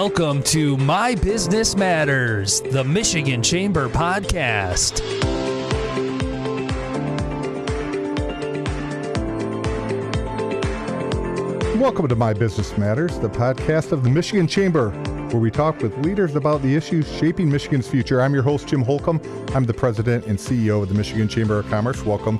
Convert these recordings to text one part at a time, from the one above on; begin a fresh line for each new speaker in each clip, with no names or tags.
Welcome to My Business Matters, the Michigan Chamber podcast.
Welcome to My Business Matters, the podcast of the Michigan Chamber, where we talk with leaders about the issues shaping Michigan's future. I'm your host, Jim Holcomb. I'm the president and CEO of the Michigan Chamber of Commerce. Welcome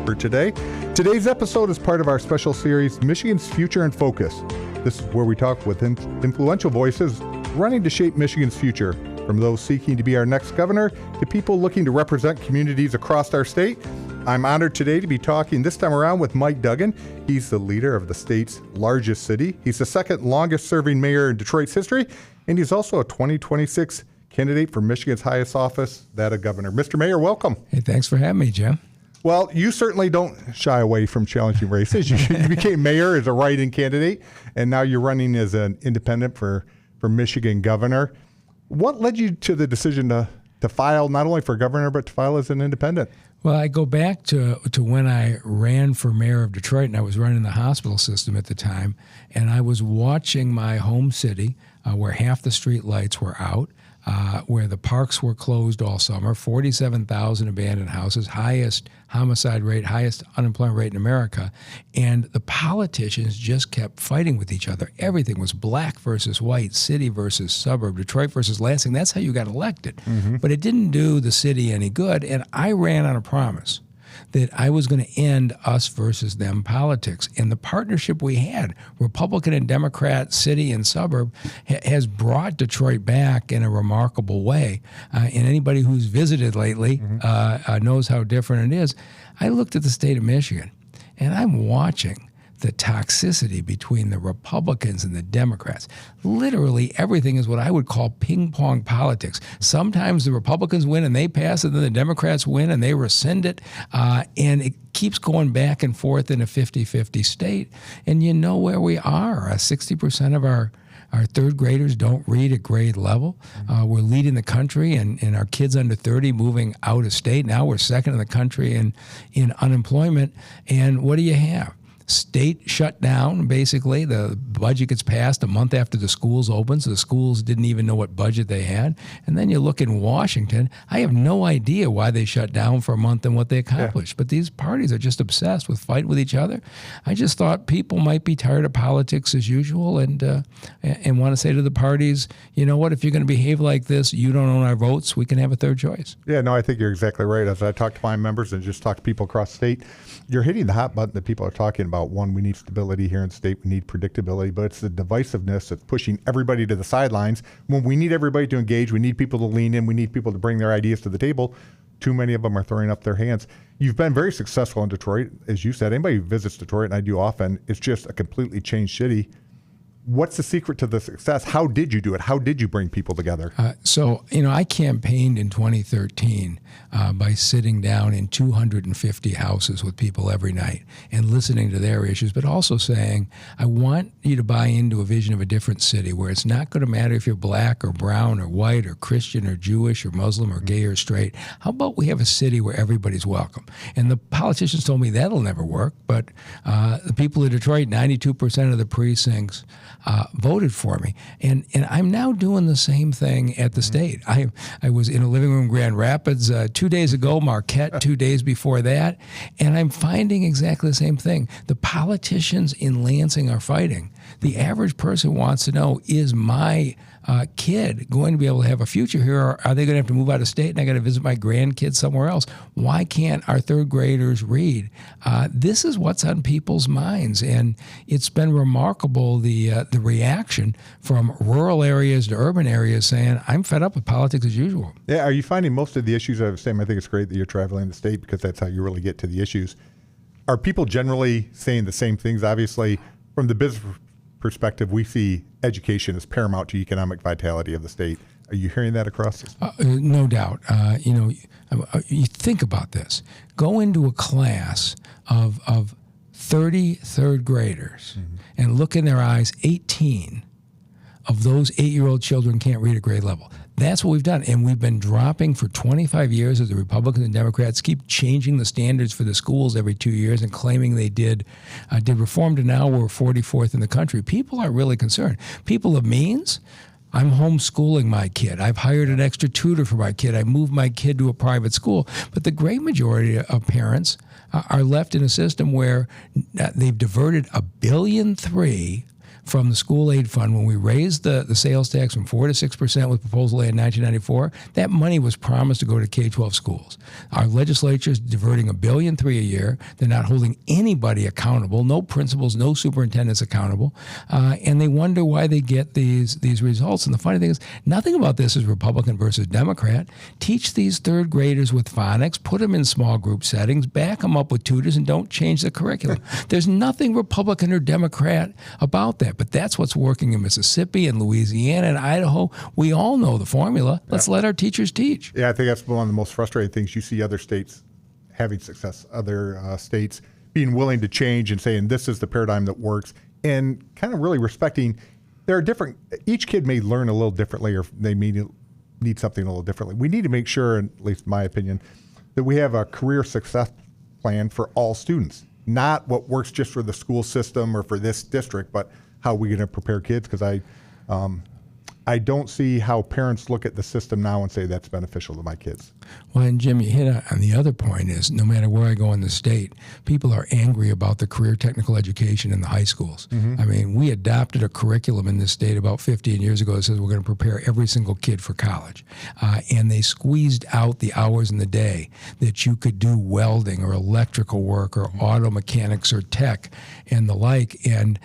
for today. Today's episode is part of our special series, Michigan's Future in Focus. This is where we talk with influential voices running to shape Michigan's future, from those seeking to be our next governor to people looking to represent communities across our state. I'm honored today to be talking this time around with Mike Duggan. He's the leader of the state's largest city. He's the second longest serving mayor in Detroit's history, and he's also a 2026 candidate for Michigan's highest office, that of governor. Mr. Mayor, welcome.
Hey, thanks for having me, Jim.
Well, you certainly don't shy away from challenging races. You became mayor as a write-in candidate, and now you're running as an independent for Michigan governor. What led you to the decision to file not only for governor, but to file as an independent?
Well, I go back to when I ran for mayor of Detroit, and I was running the hospital system at the time, and I was watching my home city where half the street lights were out, where the parks were closed all summer, 47,000 abandoned houses, highest homicide rate, highest unemployment rate in America, and the politicians just kept fighting with each other. Everything was black versus white, city versus suburb, Detroit versus Lansing. That's how you got elected. Mm-hmm. But it didn't do the city any good, and I ran on a promise that I was going to end us versus them politics. And the partnership we had, Republican and Democrat, city and suburb, has brought Detroit back in a remarkable way. And anybody who's visited lately knows how different it is. I looked at the state of Michigan, and I'm watching the toxicity between the Republicans and the Democrats. Literally everything is what I would call ping pong politics. Sometimes the Republicans win and they pass it, then the Democrats win and they rescind it. And it keeps going back and forth in a 50-50 state. And you know where we are. 60% of our third graders don't read at grade level. We're leading the country, and our kids under 30 moving out of state. Now we're second in the country in unemployment. And what do you have? State shut down, basically. The budget gets passed a month after the schools open, so the schools didn't even know what budget they had. And then you look in Washington, I have no idea why they shut down for a month and what they accomplished. Yeah. But these parties are just obsessed with fighting with each other. I just thought people might be tired of politics as usual and want to say to the parties, you know what, if you're going to behave like this, you don't own our votes, we can have a third choice.
Yeah, no, I think you're exactly right. As I talk to my members and just talk to people across the state, you're hitting the hot button that people are talking about. One, we need stability here in the state. We need predictability, but it's the divisiveness that's pushing everybody to the sidelines. When we need everybody to engage, we need people to lean in, we need people to bring their ideas to the table. Too many of them are throwing up their hands. You've been very successful in Detroit. As you said, anybody who visits Detroit, and I do often, it's just a completely changed city. What's the secret to the success? How did you do it? How did you bring people together?
I campaigned in 2013 by sitting down in 250 houses with people every night and listening to their issues, but also saying, I want you to buy into a vision of a different city where it's not going to matter if you're black or brown or white or Christian or Jewish or Muslim or gay or straight. How about we have a city where everybody's welcome? And the politicians told me that'll never work, but the people of Detroit, 92% of the precincts, voted for me. And I'm now doing the same thing at the state. I was in a living room in Grand Rapids 2 days ago, Marquette 2 days before that, and I'm finding exactly the same thing. The politicians in Lansing are fighting. The average person wants to know, is my kid going to be able to have a future here, or are they going to have to move out of state and I got to visit my grandkids somewhere else? Why can't our third graders read? This is what's on people's minds, and it's been remarkable, the reaction from rural areas to urban areas saying, I'm fed up with politics as usual.
Yeah, are you finding most of the issues are the same? I think it's great that you're traveling the state because that's how you really get to the issues. Are people generally saying the same things? Obviously, from the business perspective, we see education as paramount to economic vitality of the state. Are you hearing that across this?
No doubt. You think about this. Go into a class of 30 third graders and look in their eyes, 18 of those 8-year-old children can't read at grade level. That's what we've done, and we've been dropping for 25 years as the Republicans and Democrats keep changing the standards for the schools every 2 years and claiming they did reform, to now we're 44th in the country. People are really concerned. People of means I'm homeschooling my kid. I've hired an extra tutor for my kid. I moved my kid to a private school. But the great majority of parents are left in a system where they've diverted $1.3 billion from the school aid fund. When we raised the sales tax from 4 to 6% with Proposal A in 1994, that money was promised to go to K-12 schools. Our legislature is diverting $1.3 billion a year. They're not holding anybody accountable, no principals, no superintendents accountable, and they wonder why they get these results. And the funny thing is, nothing about this is Republican versus Democrat. Teach these third graders with phonics, put them in small group settings, back them up with tutors, and don't change the curriculum. There's nothing Republican or Democrat about that. But that's what's working in Mississippi and Louisiana and Idaho. We all know the formula. Let's let our teachers teach.
Yeah, I think that's one of the most frustrating things. You see other states having success, other states being willing to change and saying this is the paradigm that works, and kind of really respecting there are different, each kid may learn a little differently, or they may need something a little differently. We need to make sure, at least in my opinion, that we have a career success plan for all students, not what works just for the school system or for this district, but how we're going to prepare kids, because I don't see how parents look at the system now and say that's beneficial to my kids.
Well, and Jim, you hit on the other point is no matter where I go in the state, people are angry about the career technical education in the high schools. Mm-hmm. I mean, we adopted a curriculum in this state about 15 years ago that says we're going to prepare every single kid for college. And they squeezed out the hours in the day that you could do welding or electrical work or auto mechanics or tech and the like. And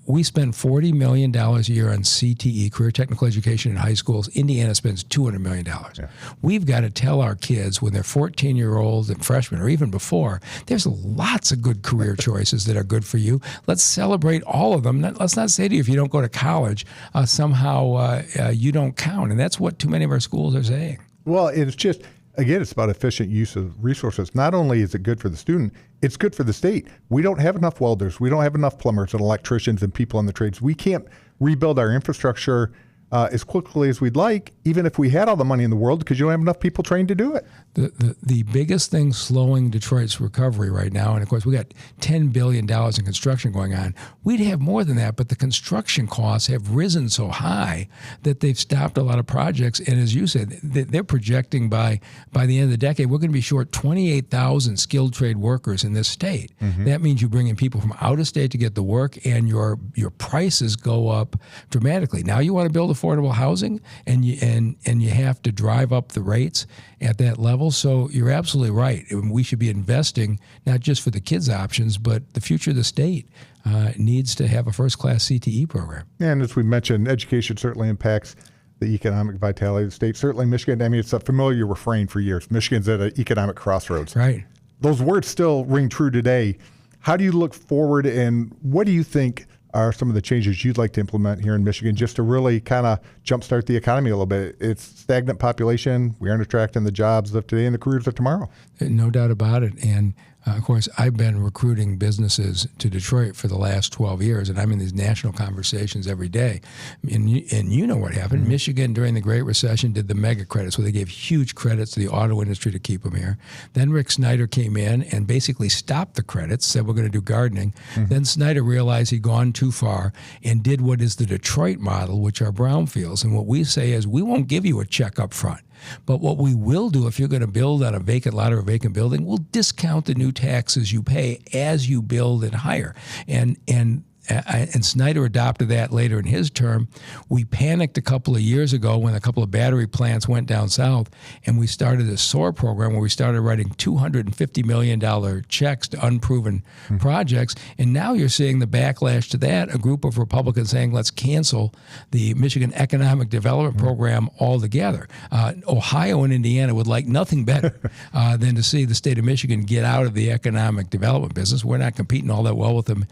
we spend $40 million a year on CTE, career technical education in high schools. Indiana spends $200 million. Yeah. We've got to tell our kids when they're 14-year-olds and freshmen or even before, there's lots of good career choices that are good for you. Let's celebrate all of them. Let's not say to you if you don't go to college, somehow you don't count. And that's what too many of our schools are saying.
Well, it's just, again, it's about efficient use of resources. Not only is it good for the student, it's good for the state. We don't have enough welders. We don't have enough plumbers and electricians and people in the trades. We can't rebuild our infrastructure as quickly as we'd like, even if we had all the money in the world, because you don't have enough people trained to do it.
The biggest thing slowing Detroit's recovery right now, and of course we got $10 billion in construction going on, we'd have more than that, but the construction costs have risen so high that they've stopped a lot of projects. And as you said, they're projecting by the end of the decade, we're going to be short 28,000 skilled trade workers in this state. Mm-hmm. That means you bring in people from out of state to get the work, and your prices go up dramatically. Now you want to build affordable housing, and you have to drive up the rates at that level. So you're absolutely right. We should be investing not just for the kids' options, but the future of the state needs to have a first-class CTE program.
And as we mentioned, education certainly impacts the economic vitality of the state. Certainly Michigan, I mean, it's a familiar refrain for years. Michigan's at an economic crossroads.
Right.
Those words still ring true today. How do you look forward, and what do you think are some of the changes you'd like to implement here in Michigan just to really kind of jumpstart the economy a little bit? It's stagnant population. We aren't attracting the jobs of today and the careers of tomorrow.
No doubt about it. And of course, I've been recruiting businesses to Detroit for the last 12 years, and I'm in these national conversations every day. And you know what happened. Mm-hmm. Michigan, during the Great Recession, did the mega credits, where they gave huge credits to the auto industry to keep them here. Then Rick Snyder came in and basically stopped the credits, said we're going to do gardening. Mm-hmm. Then Snyder realized he'd gone too far and did what is the Detroit model, which are brownfields. And what we say is, we won't give you a check up front. But what we will do, if you're going to build on a vacant lot or a vacant building, we'll discount the new taxes you pay as you build and hire. And Snyder adopted that later in his term. We panicked a couple of years ago when a couple of battery plants went down south, and we started a SOAR program where we started writing $250 million checks to unproven projects. And now you're seeing the backlash to that, a group of Republicans saying, let's cancel the Michigan Economic Development Program altogether. Ohio and Indiana would like nothing better than to see the state of Michigan get out of the economic development business. We're not competing all that well with them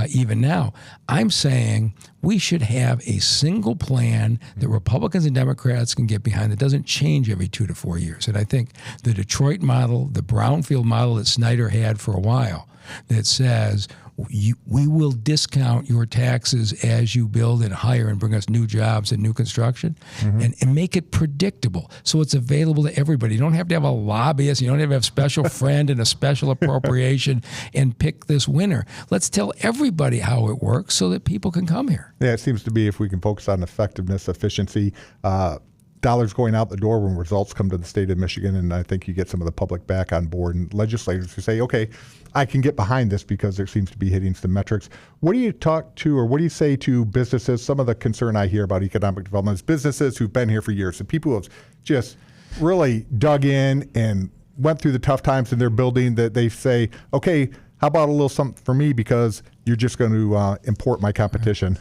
even now. I'm saying we should have a single plan that Republicans and Democrats can get behind that doesn't change every 2 to 4 years. And I think the Detroit model, the brownfield model that Snyder had for a while, that says we will discount your taxes as you build and hire and bring us new jobs and new construction, and make it predictable so it's available to everybody. You don't have to have a lobbyist. You don't have to have a special friend and a special appropriation and pick this winner. Let's tell everybody how it works so that people can come here.
Yeah, it seems to be if we can focus on effectiveness, efficiency, dollars going out the door when results come to the state of Michigan, and I think you get some of the public back on board and legislators who say, okay, I can get behind this because there seems to be hitting some metrics. What do you talk to, or what do you say to businesses? Some of the concern I hear about economic development is businesses who've been here for years, and people who have just really dug in and went through the tough times in their building, that they say, okay, how about a little something for me because you're just going to import my competition.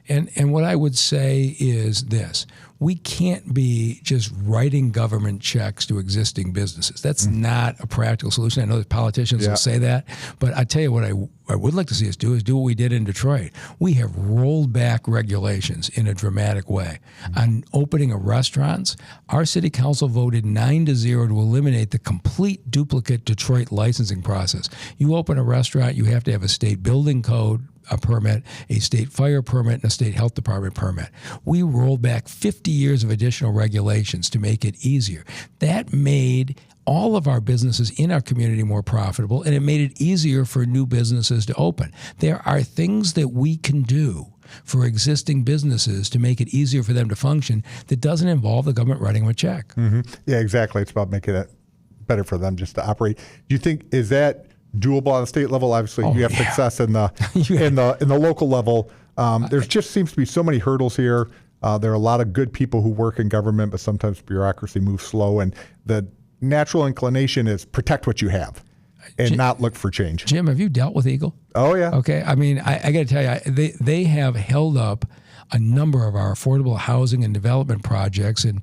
And what I would say is this: we can't be just writing government checks to existing businesses. That's not a practical solution. I know that politicians will say that, but I tell you what I would like to see us do is do what we did in Detroit. We have rolled back regulations in a dramatic way. On opening of restaurants, our city council voted 9-0 to eliminate the complete duplicate Detroit licensing process. You open a restaurant, you have to have a state building code, a permit, a state fire permit, and a state health department permit. We rolled back 50 years of additional regulations to make it easier. That made all of our businesses in our community more profitable, and it made it easier for new businesses to open. There are things that we can do for existing businesses to make it easier for them to function that doesn't involve the government writing them a check.
Yeah, exactly. It's about making it better for them just to operate. Do you think, is that doable on the state level? Obviously, you have success in the in the local level. There just seems to be so many hurdles here. There are a lot of good people who work in government, but sometimes bureaucracy moves slow, and the natural inclination is protect what you have and not look for change.
Jim, have you dealt with Eagle?
Oh, yeah.
Okay. I mean, I got to tell you, they have held up a number of our affordable housing and development projects, and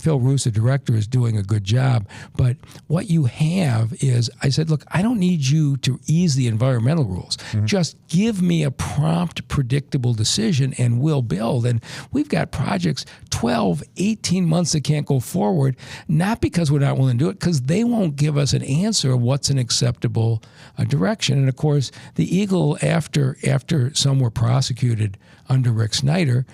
Phil Roos, the director, is doing a good job. But what you have is, I said, look, I don't need you to ease the environmental rules. Just give me a prompt, predictable decision, and we'll build. And we've got projects 12, 18 months that can't go forward, not because we're not willing to do it, because they won't give us an answer of what's an acceptable direction. And of course, the Eagle, after some were prosecuted under Rick Snyder,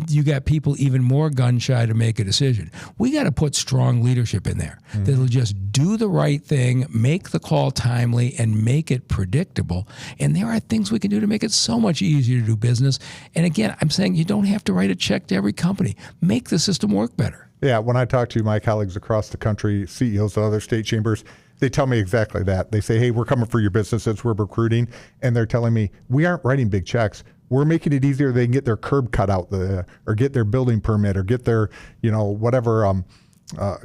you got people even more gun shy to make a decision. We got to put strong leadership in there that'll just do the right thing, make the call timely, and make it predictable. And there are things we can do to make it so much easier to do business. And again, I'm saying you don't have to write a check to every company. Make the system work better.
Yeah, when I talk to my colleagues across the country, CEOs of other state chambers, they tell me exactly that. They say, hey, we're coming for your businesses, we're recruiting, and they're telling me, we aren't writing big checks. We're making it easier. They can get their curb cut out, or get their building permit, or get their, whatever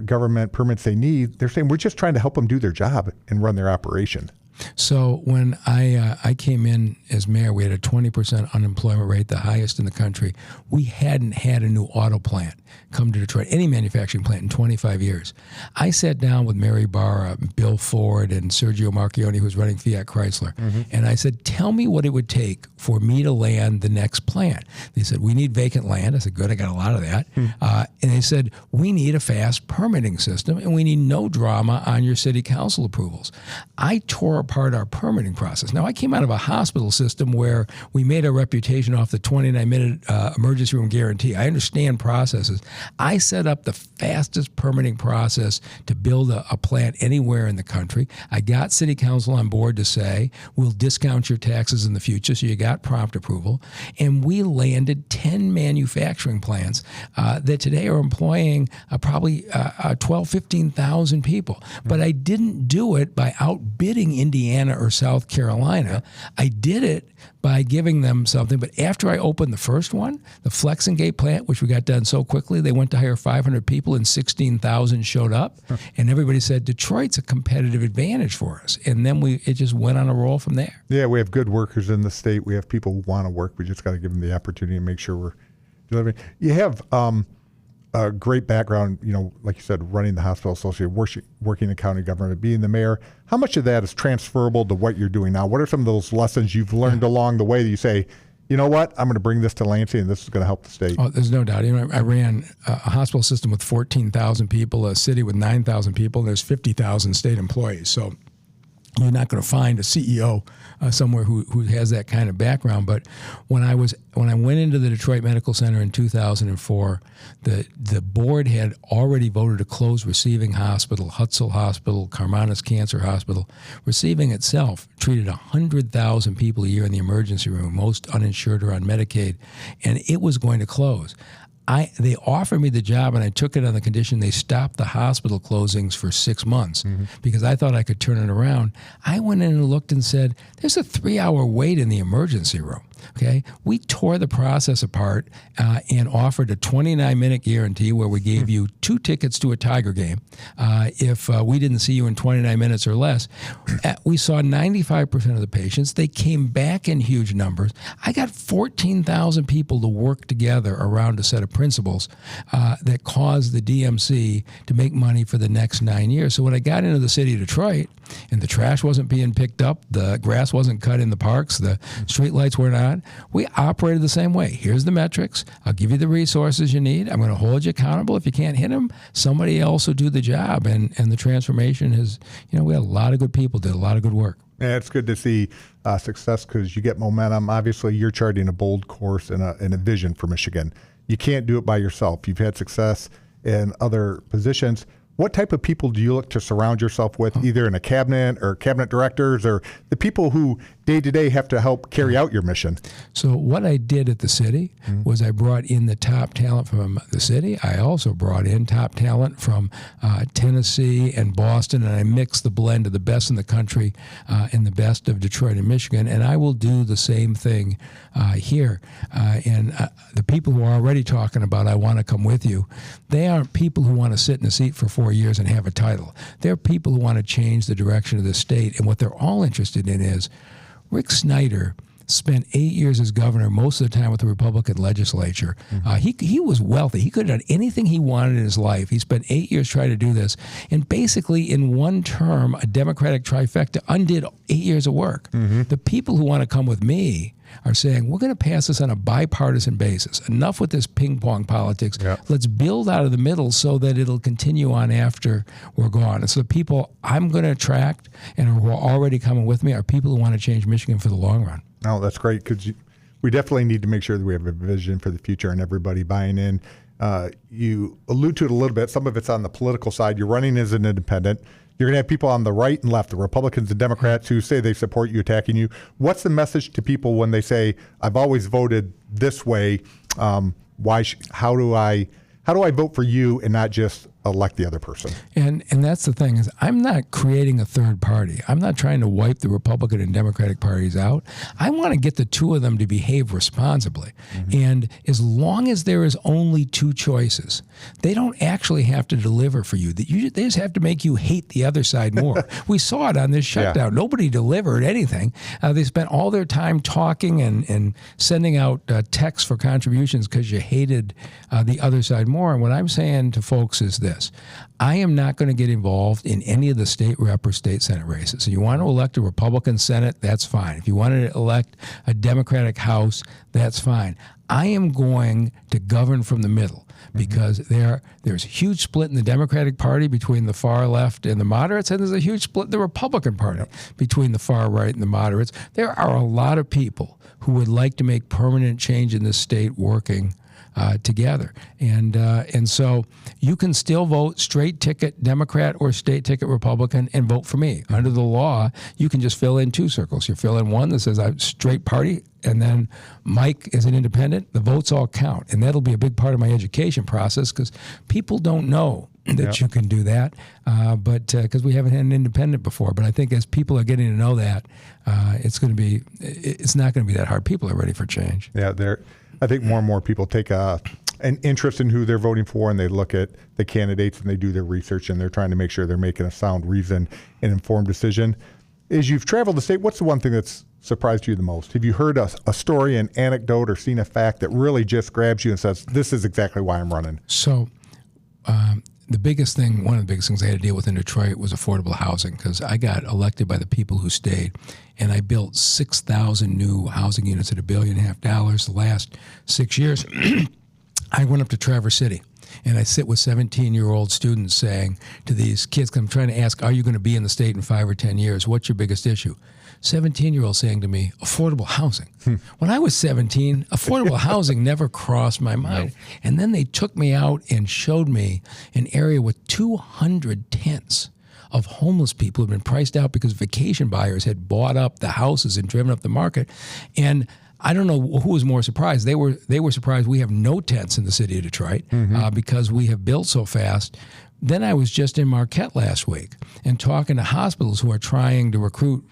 government permits they need. They're saying we're just trying to help them do their job and run their operation.
So when I came in as mayor, we had a 20% unemployment rate, the highest in the country. We hadn't had a new auto plant come to Detroit, any manufacturing plant, in 25 years. I sat down with Mary Barra, Bill Ford, and Sergio Marchioni, who was running Fiat Chrysler, and I said, tell me what it would take for me to land the next plant. They said, we need vacant land. I said, good, I got a lot of that. And they said, we need a fast permitting system, and we need no drama on your city council approvals. I tore apart our permitting process. Now, I came out of a hospital system where we made a reputation off the 29-minute emergency room guarantee. I understand processes. I set up the fastest permitting process to build a plant anywhere in the country. I got city council on board to say, we'll discount your taxes in the future, so you got prompt approval. And we landed 10 manufacturing plants that today are employing probably 12, 15,000 people. But I didn't do it by outbidding Indiana or South Carolina. I did it by giving them something. But after I opened the first one, the Flex and Gate plant, which we got done so quickly, they went to hire 500 people and 16,000 showed up. And everybody said, Detroit's a competitive advantage for us. And then it just went on a roll from there.
Yeah, we have good workers in the state. We have people who want to work. We just got to give them the opportunity and make sure we're delivering. You have a great background, like you said, running the hospital association, working in county government, being the mayor. How much of that is transferable to what you're doing now? What are some of those lessons you've learned along the way that you say, you know what, I'm going to bring this to Lansing and this is going to help the state?
Oh, there's no doubt. I ran a hospital system with 14,000 people, a city with 9,000 people, and there's 50,000 state employees. So you're not going to find a CEO somewhere who has that kind of background. But when I went into the Detroit Medical Center in 2004, the board had already voted to close Receiving Hospital, Hutzel Hospital, Carmanis Cancer Hospital. Receiving itself treated 100,000 people a year in the emergency room, most uninsured or on Medicaid, and it was going to close. They offered me the job, and I took it on the condition they stopped the hospital closings for 6 months because I thought I could turn it around. I went in and looked and said, there's a 3-hour wait in the emergency room. Okay, we tore the process apart and offered a 29-minute guarantee where we gave you 2 tickets to a Tiger game if we didn't see you in 29 minutes or less. We saw 95% of the patients. They came back in huge numbers. I got 14,000 people to work together around a set of principles that caused the DMC to make money for the next 9 years. So when I got into the city of Detroit, and the trash wasn't being picked up, the grass wasn't cut in the parks, the street lights were not, we operated the same way. Here's the metrics. I'll give you the resources you need. I'm going to hold you accountable. If you can't hit them, somebody else will do the job. And the transformation has, we had a lot of good people, did a lot of good work.
Yeah, it's good to see success because you get momentum. Obviously, you're charting a bold course and a vision for Michigan. You can't do it by yourself. You've had success in other positions. What type of people do you look to surround yourself with, either in a cabinet or cabinet directors or the people who day-to-day have to help carry out your mission?
So what I did at the city was I brought in the top talent from the city. I also brought in top talent from Tennessee and Boston, and I mixed the blend of the best in the country and the best of Detroit and Michigan, and I will do the same thing here. And the people who are already talking about, I want to come with you, they aren't people who want to sit in a seat for 4 years and have a title. They're people who want to change the direction of the state, and what they're all interested in is Rick Snyder spent 8 years as governor, most of the time with the Republican legislature. He was wealthy. He could have done anything he wanted in his life. He spent 8 years trying to do this. And basically, in one term, a Democratic trifecta undid 8 years of work. The people who want to come with me are saying, we're going to pass this on a bipartisan basis. Enough with this ping-pong politics. Let's build out of the middle so that it'll continue on after we're gone. And so the people I'm going to attract and who are already coming with me are people who want to change Michigan for the long run.
Oh, that's great, because we definitely need to make sure that we have a vision for the future and everybody buying in. You allude to it a little bit. Some of it's on the political side. You're running as an independent. You're going to have people on the right and left, the Republicans and Democrats, who say they support you, attacking you. What's the message to people when they say, I've always voted this way? How do I vote for you and not just elect the other person?
And that's the thing, is I'm not creating a third party. I'm not trying to wipe the Republican and Democratic parties out. I want to get the two of them to behave responsibly. And as long as there is only two choices, they don't actually have to deliver for you. They just have to make you hate the other side more. We saw it on this shutdown. Nobody delivered anything. They spent all their time talking and sending out texts for contributions because you hated the other side more. And what I'm saying to folks is this. I am not going to get involved in any of the state rep or state senate races. So you want to elect a Republican Senate, that's fine. If you want to elect a Democratic House, that's fine. I am going to govern from the middle because there's a huge split in the Democratic Party between the far left and the moderates, and there's a huge split in the Republican Party between the far right and the moderates. There are a lot of people who would like to make permanent change in this state working together. And so you can still vote straight ticket Democrat or state ticket Republican and vote for me. Under the law, you can just fill in two circles. You fill in one that says I'm straight party, and then Mike is an independent. The votes all count. And that'll be a big part of my education process because people don't know that you can do that, but because we haven't had an independent before. But I think as people are getting to know that, it's not going to be that hard. People are ready for change.
Yeah, I think more and more people take an interest in who they're voting for, and they look at the candidates and they do their research, and they're trying to make sure they're making a sound, reasoned, and informed decision. As you've traveled the state, what's the one thing that's surprised you the most? Have you heard a story, an anecdote, or seen a fact that really just grabs you and says, this is exactly why I'm running?
So one of the biggest things I had to deal with in Detroit was affordable housing, because I got elected by the people who stayed, and I built 6,000 new housing units at $1.5 billion the last 6 years. I went up to Traverse City, And I sit with 17-year-old students saying to these kids, I'm trying to ask, are you going to be in the state in 5 or 10 years? What's your biggest issue? 17-year-old saying to me, affordable housing. When I was 17, affordable housing never crossed my mind. No. And then they took me out and showed me an area with 200 tents of homeless people who had been priced out because vacation buyers had bought up the houses and driven up the market. And I don't know who was more surprised. They were surprised we have no tents in the city of Detroit because we have built so fast. Then I was just in Marquette last week and talking to hospitals who are trying to recruit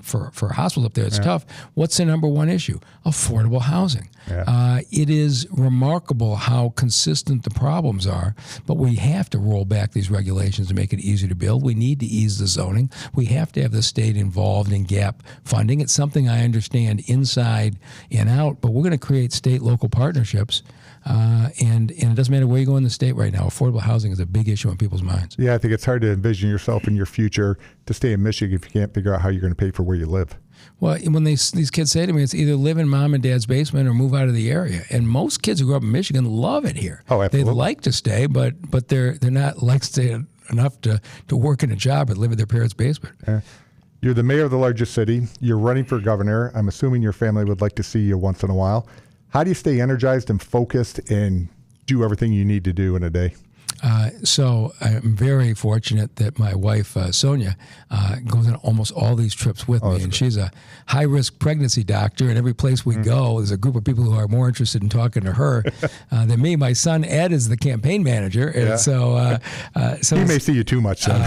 for hospitals up there. It's tough. What's the number one issue? Affordable housing. Yeah. It is remarkable how consistent the problems are, but we have to roll back these regulations to make it easier to build. We need to ease the zoning. We have to have the state involved in gap funding. It's something I understand inside and out, but we're going to create state-local partnerships. And it doesn't matter where you go in the state right now. Affordable housing is a big issue in people's minds.
Yeah, I think it's hard to envision yourself in your future to stay in Michigan if you can't figure out how you're going to pay for where you live.
Well, when these kids say to me, it's either live in mom and dad's basement or move out of the area. And most kids who grew up in Michigan love it here.
Oh, absolutely.
They like to stay, but they're not like staying enough to work in a job or live in their parents' basement.
You're the mayor of the largest city. You're running for governor. I'm assuming your family would like to see you once in a while. How do you stay energized and focused and do everything you need to do in a day?
So I'm very fortunate that my wife, Sonia, goes on almost all these trips with me. And she's a high-risk pregnancy doctor. And every place we go, there's a group of people who are more interested in talking to her than me. My son, Ed, is the campaign manager. And so
he may see you too much, son.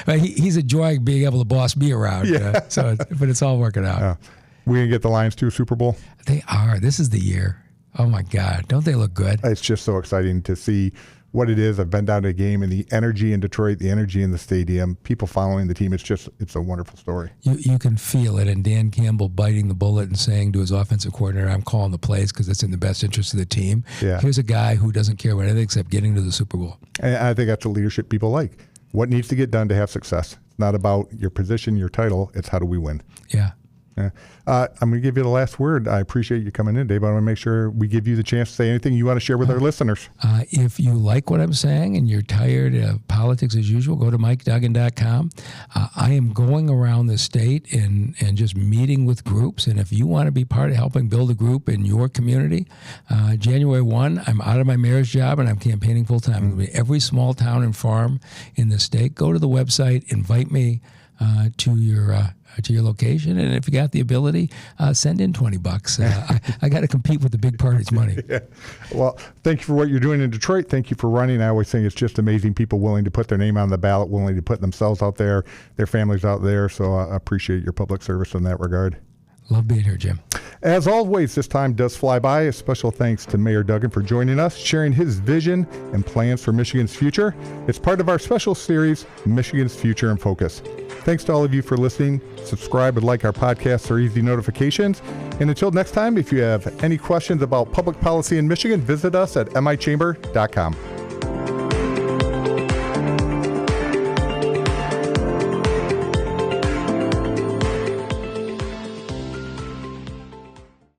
He's enjoying being able to boss me around.
Yeah.
But it's all working out.
We going to get the Lions to a Super Bowl?
They are. This is the year. Oh, my God. Don't they look good?
It's just so exciting to see what it is. I've been down to a game and the energy in Detroit, the energy in the stadium, people following the team. It's a wonderful story.
You can feel it. And Dan Campbell biting the bullet and saying to his offensive coordinator, I'm calling the plays because it's in the best interest of the team.
Yeah.
Here's a guy who doesn't care about anything except getting to the Super Bowl.
And I think that's the leadership people like. What needs to get done to have success? It's not about your position, your title. It's how do we win?
Yeah.
I'm going to give you the last word. I appreciate you coming in, Dave. I want to make sure we give you the chance to say anything you want to share with our listeners.
If you like what I'm saying and you're tired of politics as usual, go to MikeDuggan.com. I am going around the state and just meeting with groups. And if you want to be part of helping build a group in your community, January 1, I'm out of my mayor's job and I'm campaigning full time. It'll be every small town and farm in the state. Go to the website, invite me to your location, and if you got the ability, send in $20. I got to compete with the big party's money.
Yeah. Well, thank you for what you're doing in Detroit. Thank you for running. I always think it's just amazing people willing to put their name on the ballot, willing to put themselves out there, their families out there. So I appreciate your public service in that regard.
Love being here, Jim.
As always, this time does fly by. A special thanks to Mayor Duggan for joining us, sharing his vision and plans for Michigan's future. It's part of our special series, Michigan's Future in Focus. Thanks to all of you for listening. Subscribe and like our podcasts for easy notifications. And until next time, if you have any questions about public policy in Michigan, visit us at michamber.com.